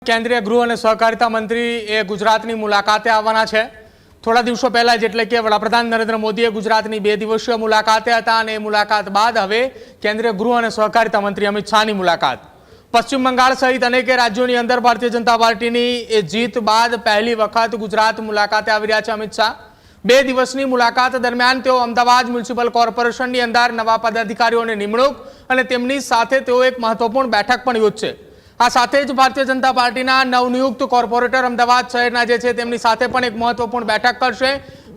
કેન્દ્રીય ગૃહ અને સહકારિતા મંત્રી એ ગુજરાતની મુલાકાતે આવવાના છે। થોડા દિવસો પહેલા જ એટલે કે વડાપ્રધાન નરેન્દ્ર મોદીએ ગુજરાતની 2 દિવસીય મુલાકાતે હતા અને એ મુલાકાત બાદ હવે કેન્દ્રીય ગૃહ અને સહકારિતા મંત્રી અમિત શાહની મુલાકાત। પશ્ચિમ બંગાળ સહિત અનેક રાજ્યોની અંદર ભારતીય જનતા પાર્ટીની એ જીત બાદ પહેલી વખત ગુજરાત મુલાકાતે આવી રહ્યા છે અમિત શાહ। 2 દિવસની મુલાકાત દરમિયાન તેઓ અમદાવાદ મ્યુનિસિપલ કોર્પોરેશનની અંદર નવા પદાધિકારીઓની નિમણૂક અને તેમની સાથે તેઓ એક મહત્વપૂર્ણ બેઠક પણ યોજશે। આ સાથે જ ભારતીય જનતા પાર્ટીના નવનિયુક્ત કોર્પોરેટર અમદાવાદ શહેરના જે છે તેમની સાથે પણ એક મહત્વપૂર્ણ બેઠક કરશે।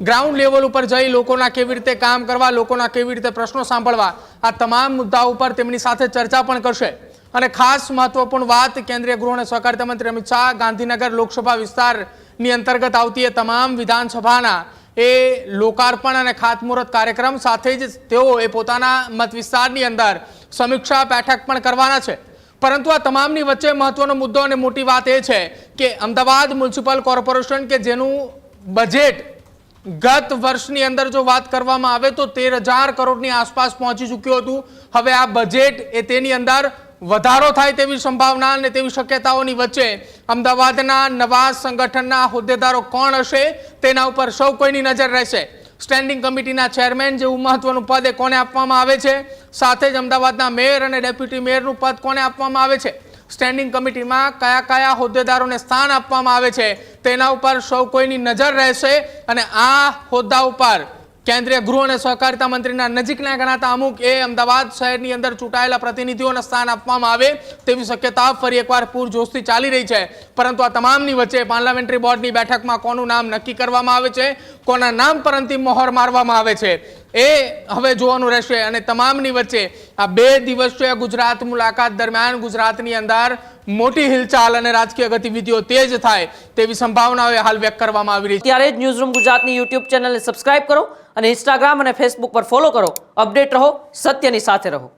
ગ્રાઉન્ડ લેવલ ઉપર જઈ લોકોના કેવી રીતે કામ કરવા, લોકોના કેવી રીતે પ્રશ્નો સાંભળવા, આ તમામ મુદ્દાઓ ઉપર તેમની સાથે ચર્ચા પણ કરશે। અને ખાસ મહત્વપૂર્ણ વાત, કેન્દ્રીય ગૃહ અને સહકારિતા મંત્રી અમિત શાહ ગાંધીનગર લોકસભા વિસ્તારની અંતર્ગત આવતી એ તમામ વિધાનસભાના એ લોકાર્પણ અને ખાતમુહૂર્ત કાર્યક્રમ સાથે જ તેઓ એ પોતાના મત વિસ્તારની અંદર સમીક્ષા બેઠક પણ કરવાના છે। પરંતુ આ તમામની વચ્ચે મહત્વનો મુદ્દો અને મોટી વાત એ છે કે અમદાવાદ મ્યુનિસિપલ કોર્પોરેશન કે જેનું બજેટ ગત વર્ષની અંદર જો વાત કરવામાં આવે તો 13,000 કરોડની આસપાસ પહોંચી ચૂક્યું હતું। હવે આ બજેટ એ તેની અંદર વધારો થાય તેવી સંભાવના અને તેવી શક્યતાઓની વચ્ચે અમદાવાદના નવા સંગઠનના હોદ્દેદારો કોણ હશે તેના ઉપર સૌ કોઈની નજર રહેશે। સ્ટેન્ડિંગ કમિટીના ચેરમેન જેવું મહત્વનું પદ એ કોને આપવામાં આવે છે, સાથે જ અમદાવાદના મેયર અને ડેપ્યુટી મેયરનું પદ કોને આપવામાં આવે છે, સ્ટેન્ડિંગ કમિટીમાં કયા કયા હોદ્દેદારોને સ્થાન આપવામાં આવે છે તેના ઉપર સૌ કોઈની નજર રહેશે। અને આ હોદ્દા ઉપર કેન્દ્રીય ગૃહ અને સહકારિતા મંત્રીના નજીકના ગણાતા અમુક એ અમદાવાદ શહેરની અંદર ચૂંટાયેલા પ્રતિનિધિઓને સ્થાન આપવામાં આવે તેવી શક્યતા ફરી એકવાર પૂરજોશથી ચાલી રહી છે। પરંતુ આ તમામની વચ્ચે પાર્લામેન્ટરી બોર્ડની બેઠકમાં કોનું નામ નક્કી કરવામાં આવે છે, કોના નામ પર અંતિમ મોહર મારવામાં આવે છે, એ હવે જોવાનું રહેશે। અને તમામની વચ્ચે આ 2 દિવસીય ગુજરાત મુલાકાત દરમિયાન ગુજરાતની અંદર મોટી હિલચાલ અને રાજકીય ગતિવિધિઓ તેજ થાય તેવી સંભાવનાઓ હાલ વ્યક્ત કરવામાં આવી રહી છે। ત્યારે જ ન્યૂઝરૂમ ગુજરાતની યુટ્યુબ ચેનલને સબસ્ક્રાઇબ કરો અને ઇન્સ્ટાગ્રામ અને ફેસબુક પર ફોલો કરો। અપડેટ રહો, સત્યની સાથે રહો।